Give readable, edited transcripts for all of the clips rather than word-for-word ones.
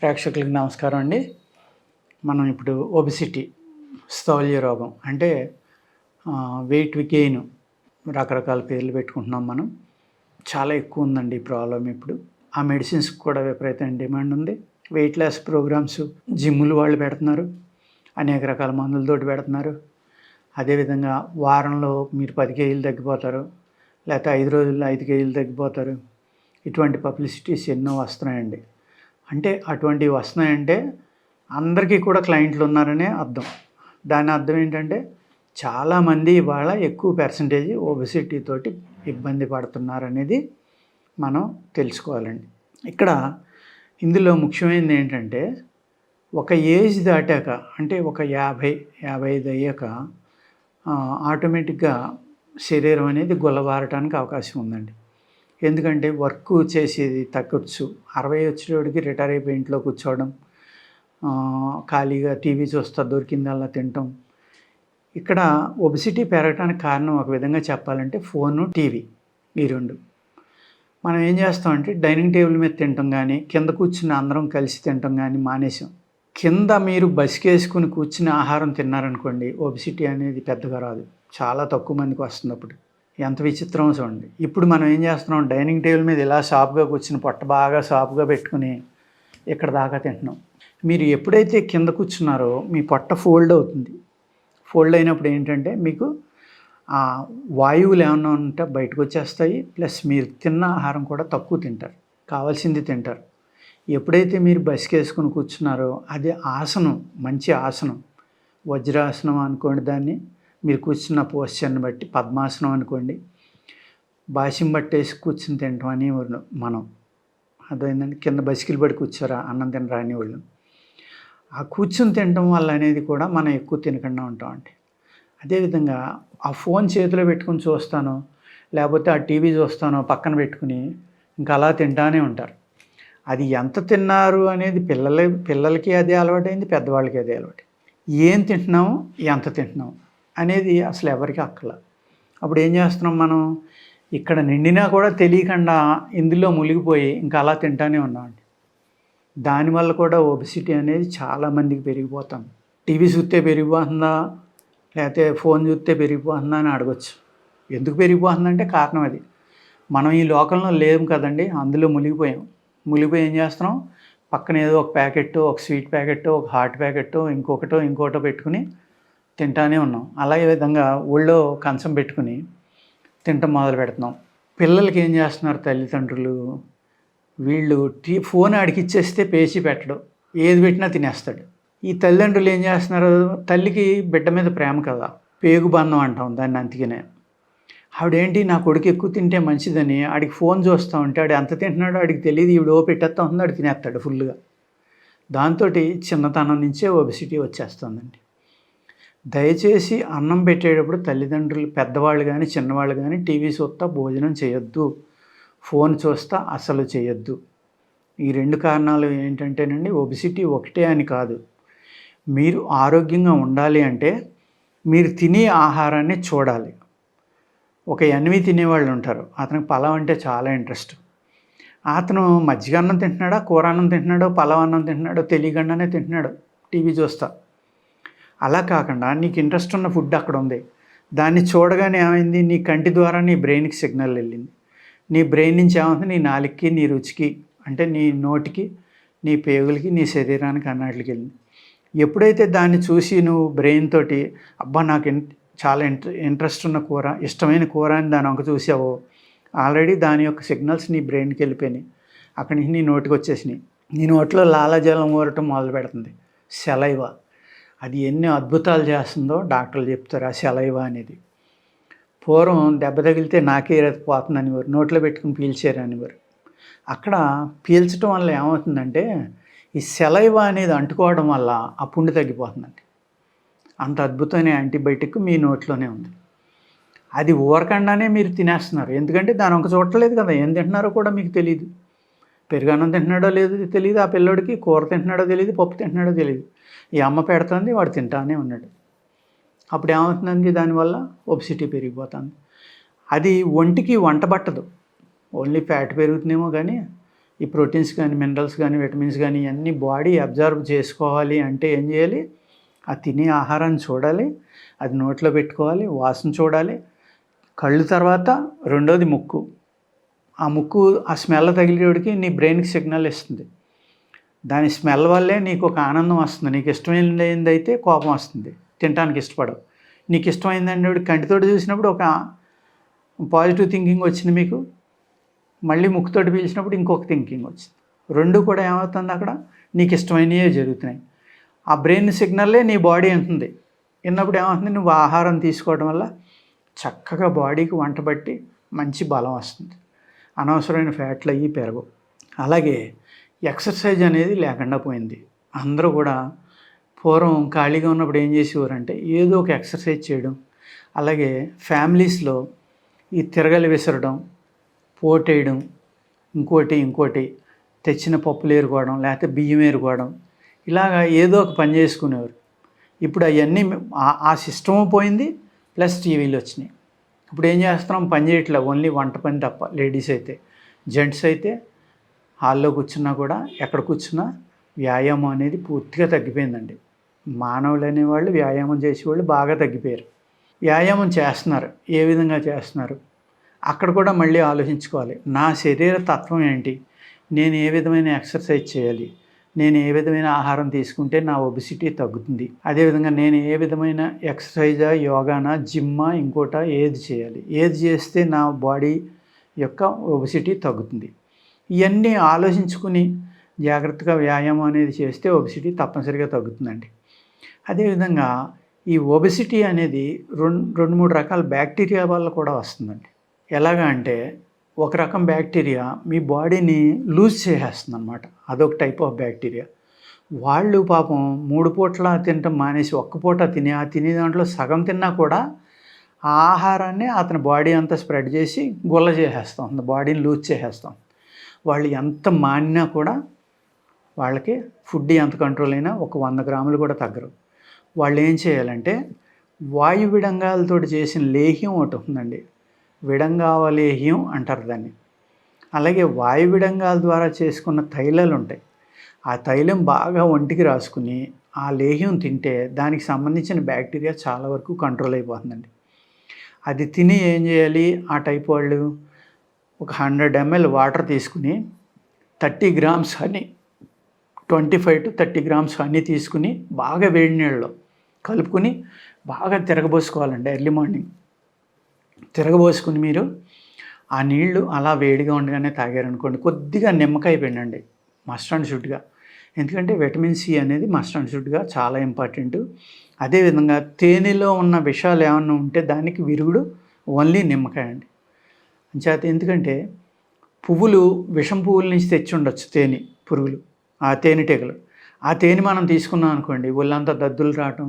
ప్రేక్షకులకు నమస్కారం అండి. మనం ఇప్పుడు ఒబెసిటీ, స్థౌల్య రోగం అంటే వెయిట్ గెయిన్ రకరకాల పేర్లు పెట్టుకుంటున్నాం మనం. చాలా ఎక్కువ ఉందండి ఈ ప్రాబ్లం ఇప్పుడు. ఆ మెడిసిన్స్కి కూడా విపరీతమైన డిమాండ్ ఉంది. వెయిట్ లాస్ ప్రోగ్రామ్స్ జిమ్ములు వాళ్ళు పెడుతున్నారు, అనేక రకాల మందులతోటి పెడుతున్నారు. అదేవిధంగా వారంలో మీరు 10 కేజీలు తగ్గిపోతారు, లేకపోతే 5 రోజుల్లో 5 కేజీలు తగ్గిపోతారు. ఇటువంటి పబ్లిసిటీస్ ఎన్నో వస్తున్నాయండి. అంటే అటువంటివి వస్తున్నాయంటే అందరికీ కూడా క్లయింట్లు ఉన్నారనే అర్థం. దాని అర్థం ఏంటంటే చాలామంది ఇవాళ ఎక్కువ పర్సంటేజ్ ఒబెసిటీ తోటి ఇబ్బంది పడుతున్నారనేది మనం తెలుసుకోవాలండి. ఇక్కడ ఇందులో ముఖ్యమైనది ఏంటంటే ఒక ఏజ్ దాటాక, అంటే ఒక 50-55 అయ్యాక ఆటోమేటిక్గా శరీరం అనేది గుల్లబారటానికి అవకాశం ఉందండి. ఎందుకంటే వర్క్ చేసేది తగ్గొచ్చు. 60 వచ్చేటోడికి రిటైర్ అయిపోయి ఇంట్లో కూర్చోవడం, ఖాళీగా టీవీ చూస్తా దొరికిందల్లా తినటం. ఇక్కడ ఒబెసిటీ పెరగడానికి కారణం ఒక విధంగా చెప్పాలంటే ఫోను, టీవీ, ఈ రెండు. మనం ఏం చేస్తామంటే డైనింగ్ టేబుల్ మీద తినటం కానీ, కింద కూర్చుని అందరం కలిసి తినటం కానీ మానేసాం. కింద మీరు బసికేసుకుని కూర్చుని ఆహారం తిన్నారనుకోండి, ఒబెసిటీ అనేది పెద్దగా రాదు. చాలా తక్కువ మందికి వస్తుంది. అప్పుడు ఎంత విచిత్రం చూడండి. ఇప్పుడు మనం ఏం చేస్తున్నాం, డైనింగ్ టేబుల్ మీద ఇలా సాఫ్గా కూర్చుని పొట్ట బాగా సాఫ్గా పెట్టుకుని ఇక్కడ దాకా తింటున్నాం. మీరు ఎప్పుడైతే కింద కూర్చున్నారో మీ పొట్ట ఫోల్డ్ అవుతుంది. ఫోల్డ్ అయినప్పుడు ఏంటంటే మీకు ఆ వాయువులు ఏమన్నా ఉంటే బయటకు వచ్చేస్తాయి. ప్లస్ మీరు తిన్న ఆహారం కూడా తక్కువ తింటారు, కావాల్సింది తింటారు. ఎప్పుడైతే మీరు బసికేసుకుని కూర్చున్నారో అది ఆసనం, మంచి ఆసనం. వజ్రాసనం అనుకోండి దాన్ని, మీరు కూర్చున్న పోస్చర్ని బట్టి. పద్మాసనం అనుకోండి. బాసిం పట్టేసి కూర్చుని తింటాం అని మనం. అదేంటంటే కింద బసికిలు పడి కూర్చోరా అన్నం తినరా అనేవాళ్ళు. ఆ కూర్చుని తినటం వల్ల అనేది కూడా మనం ఎక్కువ తినకుండా ఉంటామండి. అదేవిధంగా ఆ ఫోన్ చేతిలో పెట్టుకుని చూస్తాను, లేకపోతే ఆ టీవీ చూస్తానో పక్కన పెట్టుకుని ఇంకా అలా తింటానే ఉంటారు. అది ఎంత తిన్నారు అనేది పిల్లలకి అదే అలవాటైంది, పెద్దవాళ్ళకి అదే అలవాటు. ఏం తింటున్నాము, ఎంత తింటున్నాము అనేది అసలు ఎవరికి అక్కల. అప్పుడు ఏం చేస్తున్నాం మనం, ఇక్కడ నిండినా కూడా తెలియకుండా ఇందులో మునిగిపోయి ఇంకా అలా తింటానే ఉన్నామండి. దానివల్ల కూడా ఒబెసిటీ అనేది చాలామందికి పెరిగిపోతాం. టీవీ చూస్తే పెరిగిపోతుందా, లేకపోతే ఫోన్ చూస్తే పెరిగిపోతుందా అని అడగచ్చు. ఎందుకు పెరిగిపోతుందంటే కారణం అది. మనం ఈ లోకంలో లేము కదండి, అందులో మునిగిపోయాం. మునిగిపోయి ఏం చేస్తున్నాం, పక్కన ఏదో ఒక ప్యాకెట్, ఒక స్వీట్ ప్యాకెట్, ఒక హాట్ ప్యాకెట్, ఇంకోటో పెట్టుకుని తింటానే ఉన్నాం. అలాగే విధంగా ఒళ్ళో కంచం పెట్టుకుని తింటాం మొదలు పెడుతున్నాం. పిల్లలకి ఏం చేస్తున్నారు తల్లిదండ్రులు, వీళ్ళు ఫోన్ ఆడికి ఇచ్చేస్తే పేచి పెట్టడం, ఏది పెట్టినా తినేస్తాడు. ఈ తల్లిదండ్రులు ఏం చేస్తున్నారు, తల్లికి బిడ్డ మీద ప్రేమ కదా, పేగు బంధం అంటాం దాన్ని. అందుకనే ఆవిడేంటి నా కొడుకు ఎక్కువ తింటే మంచిదని ఆడికి ఫోన్ చూస్తూ ఉంటే ఆడు ఎంత తింటున్నాడో ఆడికి తెలియదు, ఈవిడ పెట్టేస్తా ఉంది, ఆడు తినేస్తాడు ఫుల్గా. దాంతో చిన్నతనం నుంచే ఒబెసిటీ వచ్చేస్తుందండి. దయచేసి అన్నం పెట్టేటప్పుడు తల్లిదండ్రులు, పెద్దవాళ్ళు కానీ చిన్నవాళ్ళు కానీ టీవీ చూస్తా భోజనం చేయొద్దు, ఫోన్ చూస్తా అసలు చేయొద్దు. ఈ రెండు కారణాలు ఏంటంటేనండి, ఒబెసిటీ ఒకటే అని కాదు. మీరు ఆరోగ్యంగా ఉండాలి అంటే మీరు తినే ఆహారాన్ని చూడాలి. ఒక ఎనిమి తినేవాళ్ళు ఉంటారు, అతనికి పలావ్ అంటే చాలా ఇంట్రెస్ట్. అతను మజ్జిగ అన్నం తింటున్నాడో, కూర అన్నం తింటున్నాడో, పలావ్ అన్నం తింటున్నాడో తెలియకుండానే తింటున్నాడు టీవీ చూస్తా. అలా కాకుండా నీకు ఇంట్రెస్ట్ ఉన్న ఫుడ్ అక్కడ ఉంది, దాన్ని చూడగానే ఏమైంది, నీ కంటి ద్వారా నీ బ్రెయిన్కి సిగ్నల్ వెళ్ళింది. నీ బ్రెయిన్ నుంచి ఏమవుతుంది, నీ నాలుగుకి, నీ రుచికి, అంటే నీ నోటికి, నీ పేగులకి, నీ శరీరానికి అన్నిటికి వెళ్ళింది. ఎప్పుడైతే దాన్ని చూసి నువ్వు బ్రెయిన్ తోటి అబ్బా నాకు చాలా ఇంట్రెస్ట్ ఉన్న కూర, ఇష్టమైన కూర అని దాని ఒక చూసావో, ఆల్రెడీ దాని యొక్క సిగ్నల్స్ నీ బ్రెయిన్కి వెళ్ళిపోయినాయి. అక్కడి నుంచి నీ నోటికి వచ్చేసినాయి. నీ నోట్లో లాలాజలం ఊరటం మొదలు పెడుతుంది, సెలైవా. అది ఎన్ని అద్భుతాలు చేస్తుందో డాక్టర్లు చెప్తారు. ఆ సెలైవా అనేది పూర్వం దెబ్బ తగిలితే నాకే పోతుంది అనేవారు, నోట్లో పెట్టుకుని పీల్చారు అనేవారు. అక్కడ పీల్చడం వల్ల ఏమవుతుందంటే ఈ సెలైవా అనేది అంటుకోవడం వల్ల ఆ పుండు తగ్గిపోతుందండి. అంత అద్భుతమైన యాంటీబయాటిక్ మీ నోట్లోనే ఉంది. అది ఊరకుండానే మీరు తినేస్తున్నారు, ఎందుకంటే దాని ఒక చూడలేదు కదా, ఏం తింటున్నారో కూడా మీకు తెలియదు. పెరుగన్నం తింటున్నాడో లేదో తెలియదు ఆ పిల్లోడికి, కూర తింటున్నాడో తెలియదు, పప్పు తింటున్నాడో తెలియదు. ఈ అమ్మ పెడుతుంది, వాడు తింటానే ఉన్నాడు. అప్పుడు ఏమవుతుందండి, దానివల్ల ఒబెసిటీ పెరిగిపోతుంది. అది ఒంటికి వంట పట్టదు, ఓన్లీ ఫ్యాట్ పెరుగుతుందేమో కానీ ఈ ప్రోటీన్స్ కానీ, మినరల్స్ కానీ, విటమిన్స్ కానీ ఇవన్నీ బాడీ అబ్జర్వ్ చేసుకోవాలి అంటే ఏం చేయాలి? ఆ తినే ఆహారాన్ని చూడాలి, అది నోట్లో పెట్టుకోవాలి, వాసన చూడాలి. కళ్ళు తర్వాత రెండోది ముక్కు. ఆ ముక్కు ఆ స్మెల్ తగిలేవాడికి నీ బ్రెయిన్‌కి సిగ్నల్ ఇస్తుంది. దాని స్మెల్ వల్లే నీకు ఒక ఆనందం వస్తుంది. నీకు ఇష్టమైనదైతే కోపం వస్తుంది, తినటానికి ఇష్టపడవు. నీకు ఇష్టమైందనేవాడు కంటితోటి చూసినప్పుడు ఒక పాజిటివ్ థింకింగ్ వచ్చింది మీకు. మళ్ళీ ముక్కుతోటి పీల్చినప్పుడు ఇంకొక థింకింగ్ వచ్చింది. రెండు కూడా ఏమవుతుంది అక్కడ? నీకు ఇష్టమైనవే జరుగుతున్నాయి. ఆ బ్రెయిన్ సిగ్నల్లే నీ బాడీ అంటుంది. విన్నప్పుడు ఏమవుతుంది? నువ్వు ఆహారం తీసుకోవడం వల్ల చక్కగా బాడీకి వంట బట్టి మంచి బలం వస్తుంది. అనవసరమైన ఫ్యాట్లు అయ్యి పెరగవు. అలాగే ఎక్సర్సైజ్ అనేది లేకుండా పోయింది. అందరూ కూడా పూర్వం ఖాళీగా ఉన్నప్పుడు ఏం చేసేవారంటే ఏదో ఒక ఎక్సర్సైజ్ చేయడం, అలాగే ఫ్యామిలీస్లో ఈ తిరగలి విసరడం, పోటేయడం, ఇంకోటి తెచ్చిన పప్పులు ఏరుకోవడం, లేకపోతే బియ్యం ఏరుకోవడం, ఇలాగా ఏదో ఒక పని చేసుకునేవారు. ఇప్పుడు అవన్నీ ఆ సిస్టము పోయింది, ప్లస్ టీవీలు వచ్చినాయి. ఇప్పుడు ఏం చేస్తున్నాం? పని చేయట్లే, ఓన్లీ వంట పని తప్ప. లేడీస్ అయితే, జెంట్స్ అయితే హాల్లో కూర్చున్నా కూడా ఎక్కడ కూర్చున్నా వ్యాయామం అనేది పూర్తిగా తగ్గిపోయిందండి. మానవులు అనేవాళ్ళు వ్యాయామం చేసేవాళ్ళు బాగా తగ్గిపోయారు. వ్యాయామం చేస్తున్నారు, ఏ విధంగా చేస్తున్నారు? అక్కడ కూడా మళ్ళీ ఆలోచించుకోవాలి. నా శరీర తత్వం ఏంటి? నేను ఏ విధమైన ఎక్సర్సైజ్ చేయాలి? నేను ఏ విధమైన ఆహారం తీసుకుంటే నా ఒబిసిటీ తగ్గుతుంది? అదేవిధంగా నేను ఏ విధమైన ఎక్సర్సైజా, యోగానా, జిమ్మా, ఇంకోటా ఏది చేయాలి? ఏది చేస్తే నా బాడీ యొక్క ఒబిసిటీ తగ్గుతుంది? ఇవన్నీ ఆలోచించుకుని జాగ్రత్తగా వ్యాయామం అనేది చేస్తే ఒబిసిటీ తప్పనిసరిగా తగ్గుతుందండి. అదేవిధంగా ఈ ఒబిసిటీ అనేది రెండు మూడు రకాల బ్యాక్టీరియా వల్ల కూడా వస్తుందండి. ఎలాగా అంటే ఒక రకం బ్యాక్టీరియా మీ బాడీని లూజ్ చేసేస్తుంది అనమాట. అదొక టైప్ ఆఫ్ బ్యాక్టీరియా. వాళ్ళు పాపం 3 పూట్ల తినటం మానేసి ఒక్క పూట తినే దాంట్లో సగం తిన్నా కూడా ఆ ఆహారాన్ని అతని బాడీ అంతా స్ప్రెడ్ చేసి గుల్ల చేసేస్తాం, బాడీని లూజ్ చేసేస్తాం. వాళ్ళు ఎంత మానినా కూడా వాళ్ళకి ఫుడ్ ఎంత కంట్రోల్ అయినా ఒక 100 గ్రాములు కూడా తగ్గరు. వాళ్ళు ఏం చేయాలంటే వాయు విడంగాలతో చేసిన లేహ్యం ఒకటి ఉందండి, విడంగావ లేహ్యం అంటారు దాన్ని. అలాగే వాయు విడంగాల ద్వారా చేసుకున్న తైలాలు ఉంటాయి. ఆ తైలం బాగా ఒంటికి రాసుకుని ఆ లేహ్యం తింటే దానికి సంబంధించిన బ్యాక్టీరియా చాలా వరకు కంట్రోల్ అయిపోతుందండి. అది తిని ఏం చేయాలి? ఆ టైప్ వాళ్ళు ఒక 100 ml వాటర్ తీసుకుని 30 grams honey, 25 to 30 grams honey తీసుకుని బాగా వేడి నీళ్ళలో కలుపుకొని బాగా తిరగబోసుకోవాలండి. ఎర్లీ మార్నింగ్ తిరగబోసుకుని మీరు ఆ నీళ్లు అలా వేడిగా ఉండగానే తాగారనుకోండి, కొద్దిగా నిమ్మకాయ పిండండి మస్ట్ అండ్ షుడ్గా. ఎందుకంటే విటమిన్ సి అనేది మస్ట్ అండ్ షుడ్గా చాలా ఇంపార్టెంట్. అదేవిధంగా తేనెలో ఉన్న విషాలు ఏమన్నా ఉంటే దానికి విరుగుడు ఓన్లీ నిమ్మకాయ అండి. అంచేత ఎందుకంటే విషం పువ్వుల నుంచి తెచ్చి ఉండొచ్చు తేనె పురుగులు, ఆ తేనెటీగలు. ఆ తేనె మనం తీసుకున్నాం అనుకోండి, ఒళ్ళంతా దద్దులు రావటం,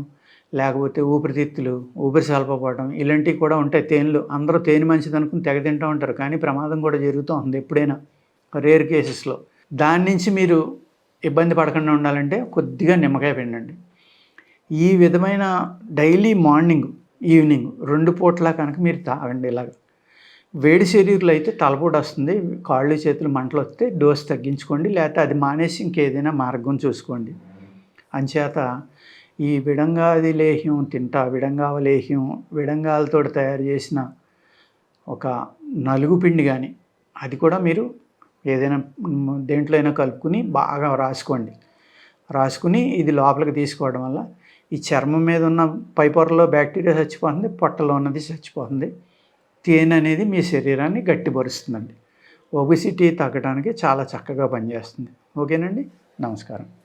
లేకపోతే ఊపిరితిత్తులు, ఊపిరి సలపపోవడం ఇలాంటివి కూడా ఉంటాయి. తేనెలు అందరూ తేనె మంచిది అనుకుని తెగ తింటూ ఉంటారు, కానీ ప్రమాదం కూడా జరుగుతూ ఉంది ఎప్పుడైనా, రేర్ కేసెస్లో. దాని నుంచి మీరు ఇబ్బంది పడకుండా ఉండాలంటే కొద్దిగా నిమ్మకాయ పిండండి. ఈ విధమైన డైలీ మార్నింగ్, ఈవినింగ్ 2 పూట్ల కనుక మీరు తాగండి. ఇలాగ వేడి శరీరంలో అయితే తలపోటు వస్తుంది, కాళ్ళు చేతులు మంటలు వస్తే డోస్ తగ్గించుకోండి, లేకపోతే అది మానేసి ఇంకేదైనా మార్గం చూసుకోండి. అంచేత ఈ విడంగాది లేహ్యం విడంగావ లేహ్యం, విడంగాలతో తయారు చేసిన ఒక నలుగు పిండి కానీ అది కూడా మీరు ఏదైనా దేంట్లో అయినా కలుపుకుని బాగా రాసుకుని ఇది లోపలికి తీసుకోవడం వల్ల ఈ చర్మం మీద ఉన్న పై పొరలో బ్యాక్టీరియా చచ్చిపోతుంది, పొట్టలో ఉన్నది చచ్చిపోతుంది. తేనె అనేది మీ శరీరాన్ని గట్టిపరుస్తుందండి. ఒబిసిటీ తగ్గడానికి చాలా చక్కగా పనిచేస్తుంది. ఓకేనండి, నమస్కారం.